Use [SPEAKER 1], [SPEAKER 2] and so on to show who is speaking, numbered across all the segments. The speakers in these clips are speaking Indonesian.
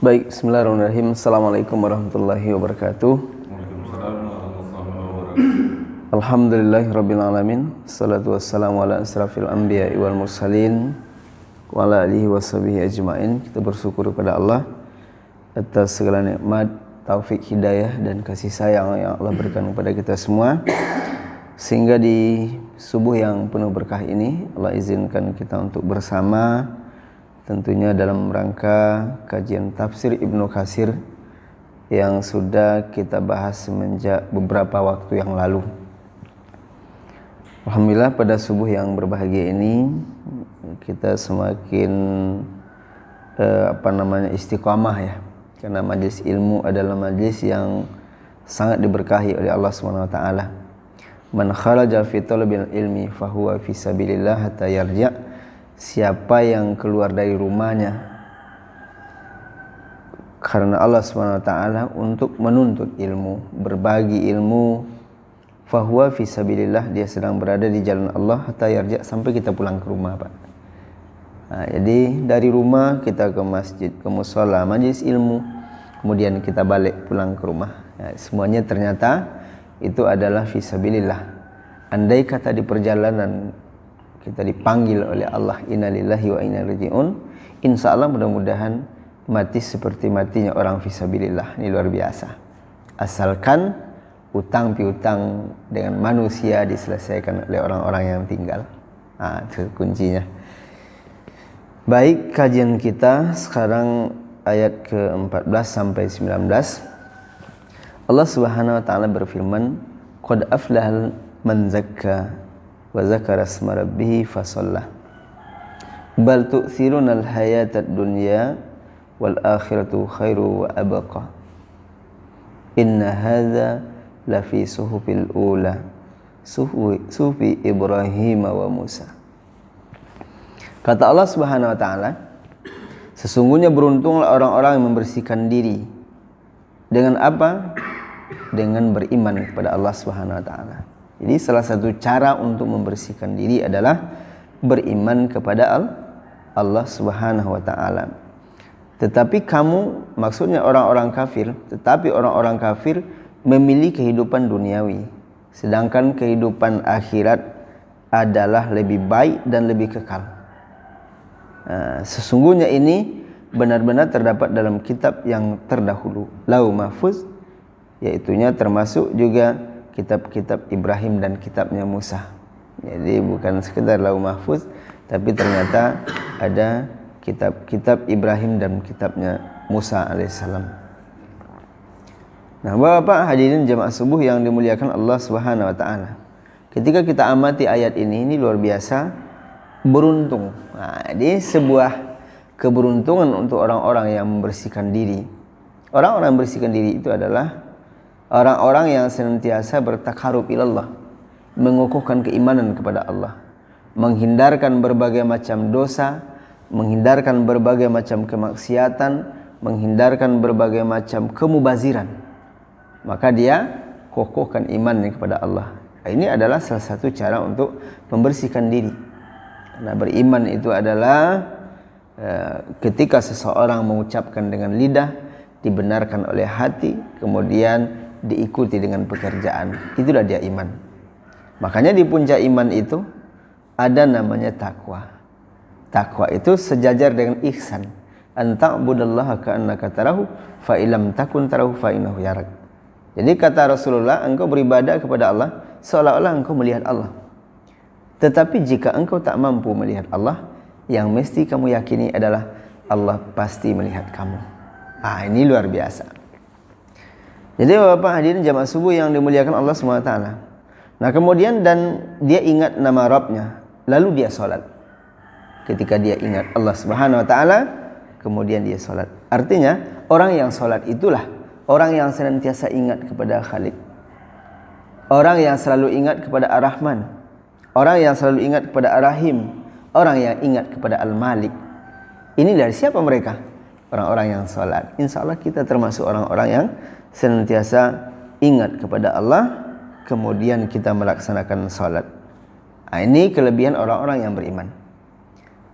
[SPEAKER 1] Baik, bismillahirrahmanirrahim. Assalamualaikum warahmatullahi wabarakatuh.
[SPEAKER 2] Waalaikumsalam warahmatullahi wabarakatuh.
[SPEAKER 1] Alhamdulillahirabbil alamin. Shalatu wassalamu ala asrafil anbiya'i wal mursalin wa ala alihi washabihi ajmain. Kita bersyukur kepada Allah atas segala nikmat, taufik, hidayah dan kasih sayang yang Allah berikan kepada kita semua, sehingga di subuh yang penuh berkah ini Allah izinkan kita untuk bersama, tentunya dalam rangka kajian tafsir Ibnu Katsir yang sudah kita bahas semenjak beberapa waktu yang lalu. Alhamdulillah pada subuh yang berbahagia ini kita semakin istiqamah ya, karena majelis ilmu adalah majelis yang sangat diberkahi oleh Allah Subhanahu wa taala. Man kharaja fi talabil ilmi fahuwa fi sabilillah hatta yarja'. Siapa yang keluar dari rumahnya karena Allah Subhanahu wa taala untuk menuntut ilmu, berbagi ilmu, fahuwa fi sabilillah, dia sedang berada di jalan Allah hatta yarja', sampai kita pulang ke rumah, Pak. Nah, jadi dari rumah kita ke masjid, ke mushola, majelis ilmu, kemudian kita balik pulang ke rumah. Nah, semuanya ternyata itu adalah fi sabilillah. Andai kata di perjalanan kita dipanggil oleh Allah, innalillahi wa inna ilaihi raji'un, insyaallah mudah-mudahan mati seperti matinya orang fisabilillah. Ini luar biasa. Asalkan utang piutang dengan manusia diselesaikan oleh orang-orang yang tinggal. Nah, itu kuncinya. Baik, kajian kita sekarang ayat ke-14 sampai 19. Allah Subhanahu wa taala berfirman, qad aflahal man zakka wa zakara asma rabbih fasalla bal tu'thirunal hayatad dunya wal akhiratu khairu wa abqa inna hadza la fi suhufil ula suhufi Ibrahim wa Musa. Kata Allah Subhanahu wa taala, sesungguhnya beruntunglah orang-orang yang membersihkan diri dengan apa? Dengan beriman kepada Allah Subhanahu wa taala. Jadi salah satu cara untuk membersihkan diri adalah beriman kepada Allah Subhanahu wa taala. Tetapi kamu, maksudnya orang-orang kafir, tetapi orang-orang kafir memilih kehidupan duniawi, sedangkan kehidupan akhirat adalah lebih baik dan lebih kekal. Nah, sesungguhnya ini benar-benar terdapat dalam kitab yang terdahulu, Lauh Mahfuz, yaitunya termasuk juga kitab-kitab Ibrahim dan kitabnya Musa. Jadi bukan sekedar Lauh Mahfuz, tapi ternyata ada kitab-kitab Ibrahim dan kitabnya Musa alaihissalam. Nah, Bapak hadirin jamaah subuh yang dimuliakan Allah Subhanahu wa taala, ketika kita amati ayat ini luar biasa beruntung. Nah, ini sebuah keberuntungan untuk orang-orang yang membersihkan diri. Orang-orang yang membersihkan diri itu adalah orang-orang yang senantiasa bertakarub ilallah, mengukuhkan keimanan kepada Allah, menghindarkan berbagai macam dosa, menghindarkan berbagai macam kemaksiatan, menghindarkan berbagai macam kemubaziran. Maka dia kokohkan imannya kepada Allah. Ini adalah salah satu cara untuk membersihkan diri. Karena beriman itu adalah ketika seseorang mengucapkan dengan lidah, dibenarkan oleh hati, kemudian diikuti dengan pekerjaan, itulah dia iman. Makanya di puncak iman itu ada namanya takwa. Takwa itu sejajar dengan ihsan. Anta'budallaha ka'annaka tarahu fa illam takun tarahu fa innahu yarak. Jadi kata Rasulullah, engkau beribadah kepada Allah seolah-olah engkau melihat Allah. Tetapi jika engkau tak mampu melihat Allah, yang mesti kamu yakini adalah Allah pasti melihat kamu. Ini luar biasa. Jadi Bapak hadirin jamaah subuh yang dimuliakan Allah SWT. Nah kemudian dan dia ingat nama Rabbnya, lalu dia sholat. Ketika dia ingat Allah Subhanahu wa taala, kemudian dia sholat. Artinya orang yang sholat itulah orang yang senantiasa ingat kepada Khalik, orang yang selalu ingat kepada Ar-Rahman, orang yang selalu ingat kepada Ar-Rahim, orang yang ingat kepada Al-Malik. Ini dari siapa mereka? Orang-orang yang sholat. Insya Allah kita termasuk orang-orang yang senantiasa ingat kepada Allah, kemudian kita melaksanakan sholat. Ini kelebihan orang-orang yang beriman.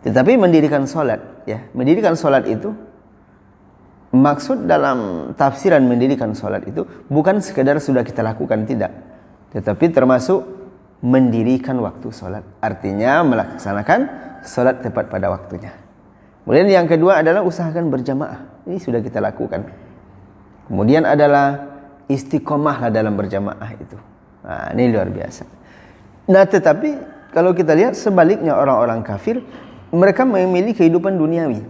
[SPEAKER 1] Tetapi mendirikan sholat, ya, mendirikan sholat itu maksud dalam tafsiran mendirikan sholat itu bukan sekedar sudah kita lakukan, tidak, tetapi termasuk mendirikan waktu sholat, artinya melaksanakan sholat tepat pada waktunya. Kemudian yang kedua adalah usahakan berjamaah, ini sudah kita lakukan. Kemudian adalah istiqomahlah dalam berjamaah itu. Nah, ini luar biasa. Nah, tetapi kalau kita lihat sebaliknya orang-orang kafir, mereka memilih kehidupan duniawi.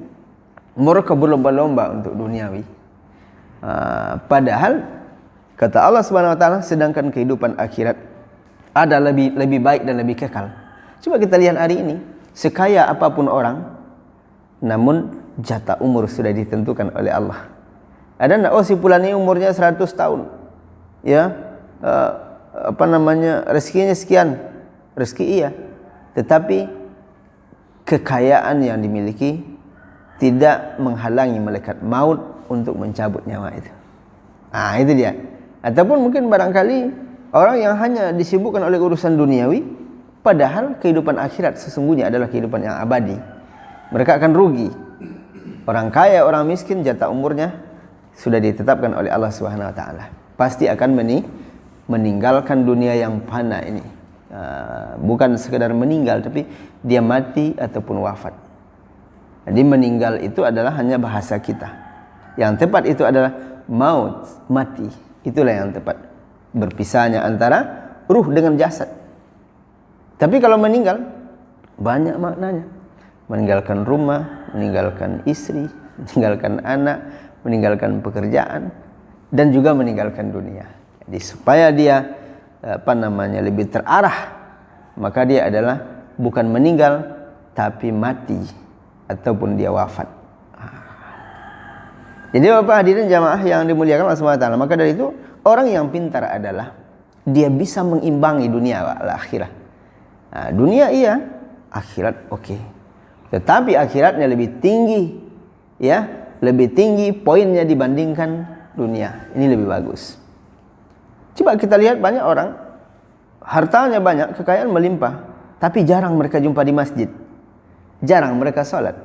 [SPEAKER 1] Mereka berlomba-lomba untuk duniawi. Padahal kata Allah Subhanahu wa taala, sedangkan kehidupan akhirat ada lebih baik dan lebih kekal. Coba kita lihat hari ini, sekaya apapun orang, namun jatah umur sudah ditentukan oleh Allah. Ada enggak, oh si fulan ini umurnya 100 tahun. Ya, rezekinya sekian. Rezeki iya. Tetapi kekayaan yang dimiliki tidak menghalangi malaikat maut untuk mencabut nyawa itu. Itu dia. Ataupun mungkin barangkali orang yang hanya disibukkan oleh urusan duniawi, padahal kehidupan akhirat sesungguhnya adalah kehidupan yang abadi. Mereka akan rugi. Orang kaya, orang miskin, jatah umurnya sudah ditetapkan oleh Allah Subhanahu wa taala. Pasti akan meninggalkan dunia yang fana ini. Bukan sekedar meninggal, tapi dia mati ataupun wafat. Jadi meninggal itu adalah hanya bahasa kita. Yang tepat itu adalah maut, mati. Itulah yang tepat. Berpisahnya antara ruh dengan jasad. Tapi kalau meninggal, banyak maknanya. Meninggalkan rumah, meninggalkan istri, meninggalkan anak, meninggalkan pekerjaan, dan juga meninggalkan dunia. Jadi supaya dia lebih terarah, maka dia adalah bukan meninggal tapi mati ataupun dia wafat. Jadi Bapak hadirin jamaah yang dimuliakan Allah Subhanahu wa taala, maka dari itu orang yang pintar adalah dia bisa mengimbangi dunia wal akhirah. Dunia iya, akhirat oke. Tetapi akhiratnya lebih tinggi, ya, lebih tinggi poinnya dibandingkan dunia. Ini lebih bagus. Coba kita lihat banyak orang hartanya banyak, kekayaan melimpah, tapi jarang mereka jumpa di masjid. Jarang mereka salat,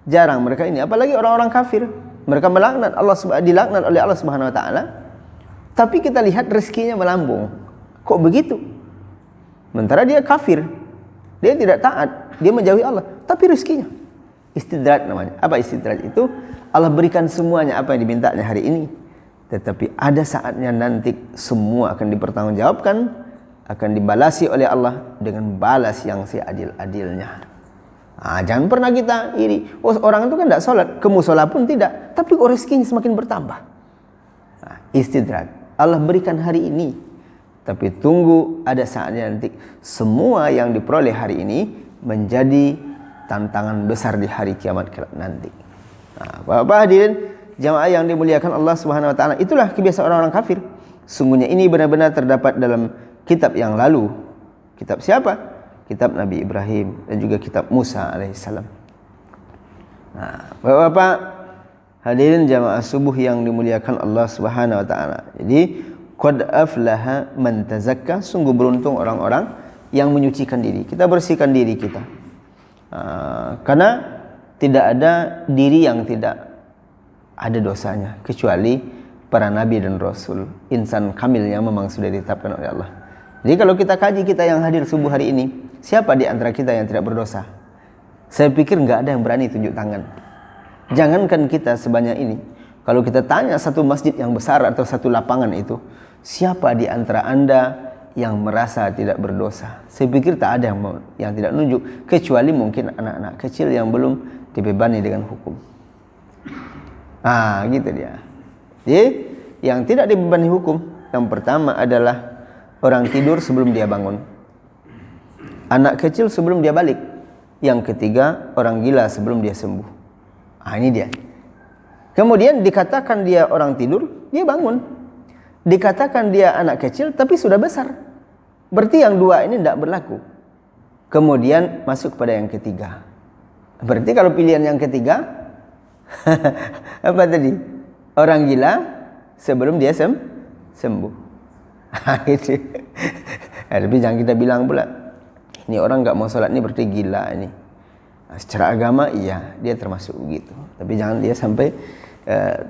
[SPEAKER 1] jarang mereka ini. Apalagi orang-orang kafir, mereka melaknat Allah, dilaknat oleh Allah Subhanahu wa taala. Tapi kita lihat rezekinya melambung. Kok begitu? Sementara dia kafir, dia tidak taat, dia menjauhi Allah, tapi rezekinya istidraj namanya. Apa istidraj itu? Allah berikan semuanya apa yang dimintanya hari ini, tetapi ada saatnya nanti semua akan dipertanggungjawabkan, akan dibalasi oleh Allah dengan balas yang seadil-adilnya. Jangan pernah kita iri. Oh, orang itu kan tidak sholat, kemusola pun tidak, tapi kok rezekinya semakin bertambah. Istidraj. Allah berikan hari ini, tapi tunggu ada saatnya nanti semua yang diperoleh hari ini menjadi tantangan besar di hari kiamat kelak nanti. Bapak hadirin jamaah yang dimuliakan Allah Subhanahu wa taala, itulah kebiasaan orang-orang kafir. Sungguhnya ini benar-benar terdapat dalam kitab yang lalu. Kitab siapa? Kitab Nabi Ibrahim dan juga kitab Musa alaihissalam. Bapak-bapak hadirin jamaah subuh yang dimuliakan Allah Subhanahu wa taala. Jadi qad aflaha man tazakka, sungguh beruntung orang-orang yang menyucikan diri. Kita bersihkan diri kita. Karena tidak ada diri yang tidak ada dosanya kecuali para nabi dan rasul. Insan kamilnya memang sudah ditetapkan oleh Allah. Jadi kalau kita kaji, kita yang hadir subuh hari ini, siapa di antara kita yang tidak berdosa? Saya pikir nggak ada yang berani tunjuk tangan. Jangankan kita sebanyak ini, kalau kita tanya satu masjid yang besar atau satu lapangan itu, siapa di antara Anda yang merasa tidak berdosa? Saya pikir tak ada yang tidak nunjuk, kecuali mungkin anak-anak kecil yang belum dibebani dengan hukum. Gitu dia. Jadi yang tidak dibebani hukum, yang pertama adalah orang tidur sebelum dia bangun, anak kecil sebelum dia balik, yang ketiga orang gila sebelum dia sembuh. Ini dia. Kemudian dikatakan dia orang tidur, dia bangun. Dikatakan dia anak kecil tapi sudah besar, berarti yang dua ini tidak berlaku. Kemudian masuk pada yang ketiga, berarti kalau pilihan yang ketiga apa tadi? Orang gila sebelum dia sembuh. Gitu. Tapi jangan kita bilang pula ini orang nggak mau sholat ini berarti gila ini. Secara agama iya dia termasuk begitu, tapi jangan dia sampai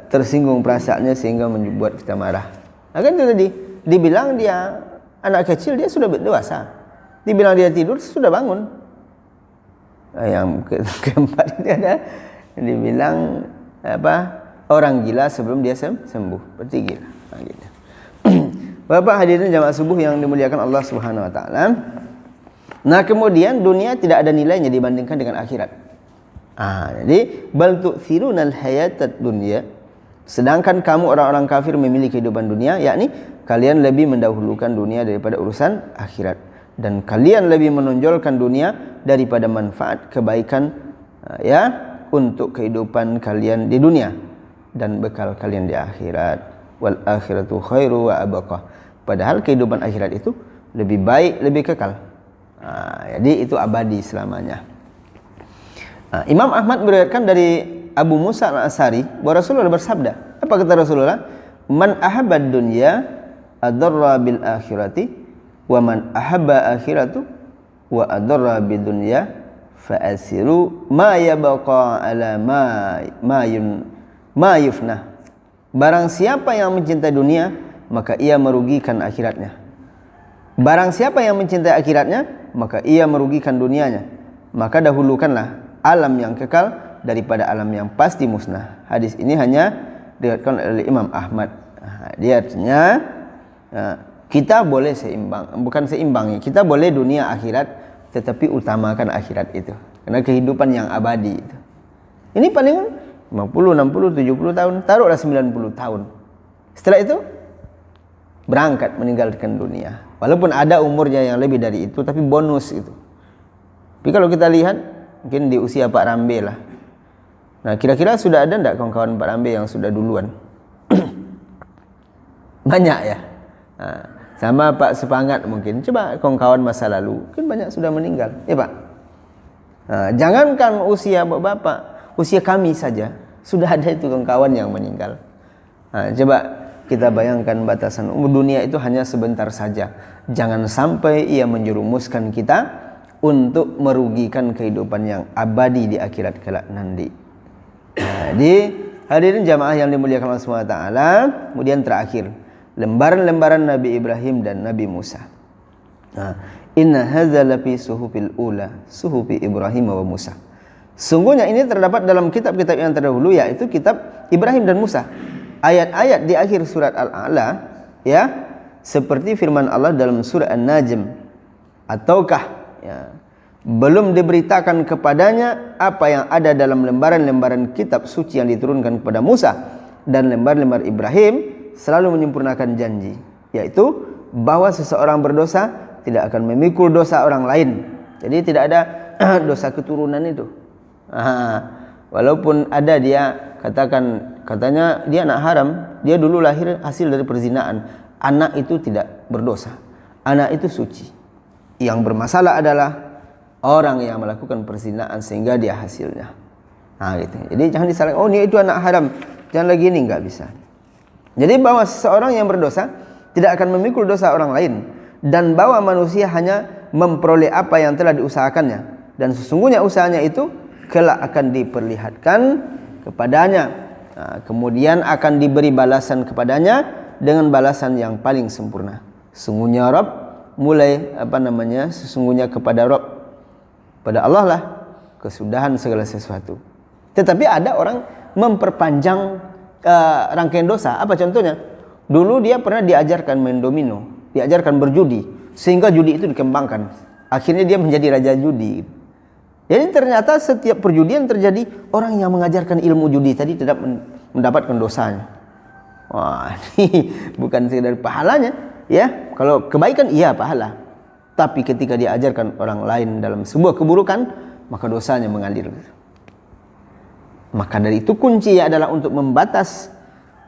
[SPEAKER 1] tersinggung perasaannya sehingga membuat kita marah. Kan itu tadi dibilang dia anak kecil, dia sudah dewasa. Dibilang dia tidur, sudah bangun. Yang keempat ini ada dibilang orang gila sebelum dia sembuh, berarti gila. Gitu. Bapak hadirin jamaah subuh yang dimuliakan Allah Subhanahu wa taala. Nah, kemudian dunia tidak ada nilainya dibandingkan dengan akhirat. Jadi bal tu'thirunal hayatad dunya. Sedangkan kamu orang-orang kafir memilih kehidupan dunia, yakni kalian lebih mendahulukan dunia daripada urusan akhirat, dan kalian lebih menonjolkan dunia daripada manfaat kebaikan untuk kehidupan kalian di dunia dan bekal kalian di akhirat. Wal akhiratu khairu wa abqa. Padahal kehidupan akhirat itu lebih baik, lebih kekal. Jadi itu abadi selamanya. Imam Ahmad meriwayatkan dari Abu Musa al-Asy'ari bahwa Rasulullah bersabda. Apa kata Rasulullah? Man ahabba dunya adarra bil akhirati wa man ahabba akhiratu wa adarra bid dunya fa asiru ma yabqa ala ma yufna. Barang siapa yang mencintai dunia, maka ia merugikan akhiratnya. Barang siapa yang mencintai akhiratnya, maka ia merugikan dunianya. Maka dahulukanlah alam yang kekal daripada alam yang pasti musnah. Hadis ini hanya diriwayatkan oleh Imam Ahmad. Dia artinya kita boleh seimbang, bukan seimbang, kita boleh dunia akhirat, tetapi utamakan akhirat itu. Karena kehidupan yang abadi itu. Ini paling 50, 60, 70 tahun, taruhlah 90 tahun. Setelah itu berangkat meninggalkan dunia. Walaupun ada umurnya yang lebih dari itu, tapi bonus itu. Tapi kalau kita lihat, mungkin di usia Pak Rambe lah. Nah, kira-kira sudah ada enggak kawan-kawan Pak Rambe yang sudah duluan? Banyak ya. Sama Pak Sepangat mungkin. Coba kawan-kawan masa lalu, mungkin banyak sudah meninggal. Ya Pak? Jangankan usia bapak, usia kami saja sudah ada itu kawan-kawan yang meninggal. Coba kita bayangkan batasan umur dunia itu hanya sebentar saja. Jangan sampai ia menjerumuskan kita untuk merugikan kehidupan yang abadi di akhirat kelak nanti. Jadi hadirin jamaah yang dimuliakan Allah SWT. Kemudian terakhir, lembaran-lembaran Nabi Ibrahim dan Nabi Musa. Inna hadza lafi suhufil ula, suhufi Ibrahim wa Musa. Sungguhnya ini terdapat dalam kitab-kitab yang terdahulu, yaitu kitab Ibrahim dan Musa. Ayat-ayat di akhir surat Al-A'la seperti firman Allah dalam surah An-Najm, ataukah belum diberitakan kepadanya apa yang ada dalam lembaran-lembaran kitab suci yang diturunkan kepada Musa dan lembar-lembar Ibrahim selalu menyempurnakan janji, yaitu bahwa seseorang berdosa tidak akan memikul dosa orang lain. Jadi tidak ada dosa keturunan itu. Walaupun ada dia katanya dia anak haram, dia dulu lahir hasil dari perzinaan. Anak itu tidak berdosa. Anak itu suci. Yang bermasalah adalah orang yang melakukan perzinaan sehingga dia hasilnya. Gitu. Jadi jangan disalahkan, oh ini itu anak haram, jangan lagi ini, enggak bisa. Jadi bahwa seseorang yang berdosa tidak akan memikul dosa orang lain, dan bahwa manusia hanya memperoleh apa yang telah diusahakannya, dan sesungguhnya usahanya itu kelak akan diperlihatkan kepadanya. Kemudian akan diberi balasan kepadanya dengan balasan yang paling sempurna. Sesungguhnya Rabb, sesungguhnya kepada Rabb, pada Allah lah kesudahan segala sesuatu. Tetapi ada orang memperpanjang rangkaian dosa. Apa contohnya? Dulu dia pernah diajarkan main domino, diajarkan berjudi, sehingga judi itu dikembangkan. Akhirnya dia menjadi raja judi. Jadi ternyata setiap perjudian terjadi orang yang mengajarkan ilmu judi tadi tidak mendapatkan dosanya. Wah, ini bukan sekedar pahalanya, ya. Kalau kebaikan iya pahala. Tapi ketika diajarkan orang lain dalam sebuah keburukan, maka dosanya mengalir. Maka dari itu kuncinya adalah untuk membatas,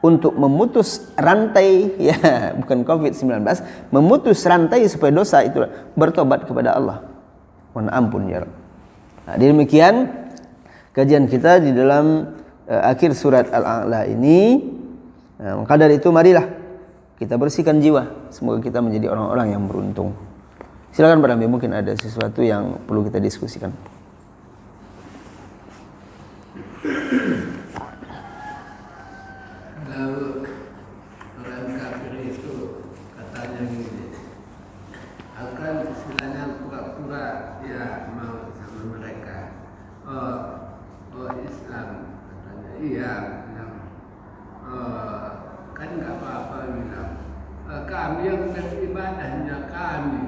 [SPEAKER 1] untuk memutus rantai, ya, bukan COVID-19, memutus rantai supaya dosa itu bertobat kepada Allah. Mohon ampun ya Rabb. Demikian kajian kita di dalam akhir surat Al-A'la ini. Maka dari itu marilah kita bersihkan jiwa. Semoga kita menjadi orang-orang yang beruntung. Silakan Pak Rambi, mungkin ada sesuatu yang perlu kita diskusikan.
[SPEAKER 3] kan nggak apa-apa bilang. Kami yang beribadahnya kami,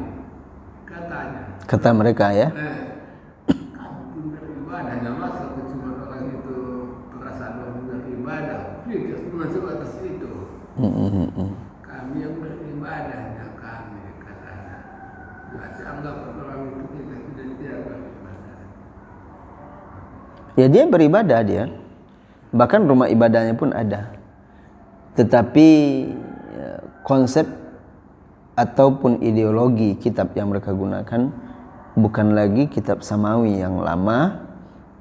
[SPEAKER 3] katanya.
[SPEAKER 1] Kata mereka ya.
[SPEAKER 3] Kami pun beribadahnya, masa cuma orang itu perasaan orang beribadah, fikir masuk atas itu. Kami yang beribadahnya kami, katanya. Berarti anggap orang itu kita tidak beribadah.
[SPEAKER 1] Ya dia beribadah dia. Bahkan rumah ibadahnya pun ada. Tetapi konsep ataupun ideologi kitab yang mereka gunakan bukan lagi kitab samawi yang lama,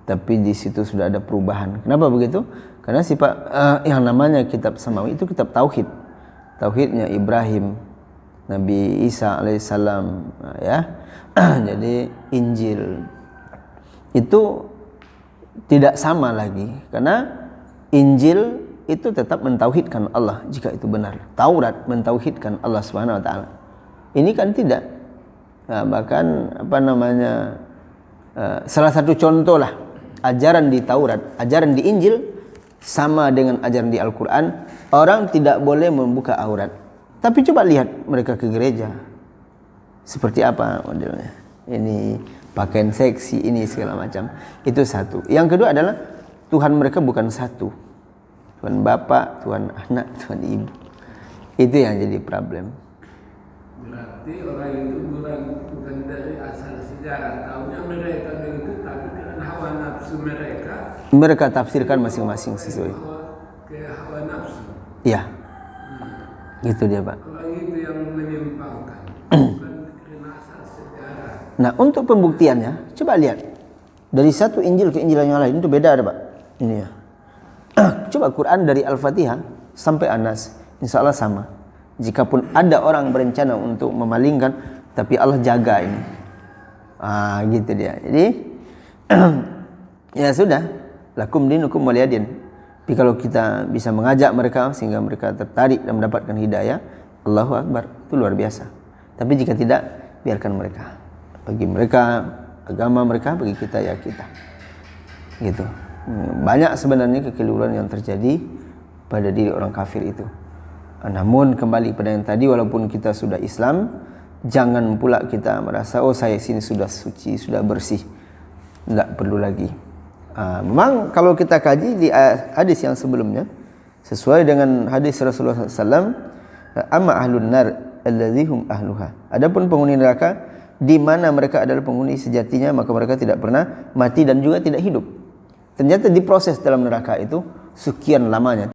[SPEAKER 1] tapi di situ sudah ada perubahan. Kenapa begitu? Karena sifat yang namanya kitab samawi itu kitab tauhid. Tauhidnya Ibrahim, Nabi Isa alaihissalam, ya. Jadi Injil itu tidak sama lagi, karena Injil itu tetap mentauhidkan Allah jika itu benar. Taurat mentauhidkan Allah Subhanahu wa taala. Ini kan tidak. Nah, bahkan salah satu contoh lah ajaran di Taurat, ajaran di Injil sama dengan ajaran di Al-Qur'an. Orang tidak boleh membuka aurat. Tapi coba lihat mereka ke gereja. Seperti apa modelnya? Ini pakaian seksi, ini segala macam. Itu satu. Yang kedua adalah Tuhan mereka bukan satu. Tuhan Bapa, Tuhan Anak, Tuhan Ibu. Itu yang jadi problem.
[SPEAKER 3] Berarti orang itu bukan dari asal sejarah. Tahunya mereka begitu, tapi karena hawa nafsu mereka.
[SPEAKER 1] Mereka tafsirkan masing-masing sesuai.
[SPEAKER 3] Ke hawa nafsu.
[SPEAKER 1] Iya. Gitu dia, Pak.
[SPEAKER 3] Orang itu yang menyimpangkan. Bukan karena asal sejarah.
[SPEAKER 1] Nah, untuk pembuktiannya, coba lihat. Dari satu Injil ke Injil yang lain itu beda ada, Pak. Ini ya. Coba Quran dari Al-Fatihah sampai An-Nas, insya Allah sama. Jikapun ada orang berencana untuk memalingkan, tapi Allah jaga ini. Gitu dia. Jadi ya sudah, lakum dinukum waliyadin. Tapi kalau kita bisa mengajak mereka sehingga mereka tertarik dan mendapatkan hidayah, Allahu Akbar, itu luar biasa. Tapi jika tidak, biarkan mereka. Bagi mereka agama mereka, bagi kita ya kita. Gitu. Banyak sebenarnya kekeliruan yang terjadi pada diri orang kafir itu. Namun kembali pada yang tadi, walaupun kita sudah Islam, jangan pula kita merasa oh saya sini sudah suci, sudah bersih. Tidak perlu lagi. Memang kalau kita kaji di hadis yang sebelumnya, sesuai dengan hadis Rasulullah SAW, amma ahlun nar alladzihum ahluha. Adapun penghuni neraka, di mana mereka adalah penghuni sejatinya, maka mereka tidak pernah mati dan juga tidak hidup. Ternyata diproses dalam neraka itu sekian lamanya.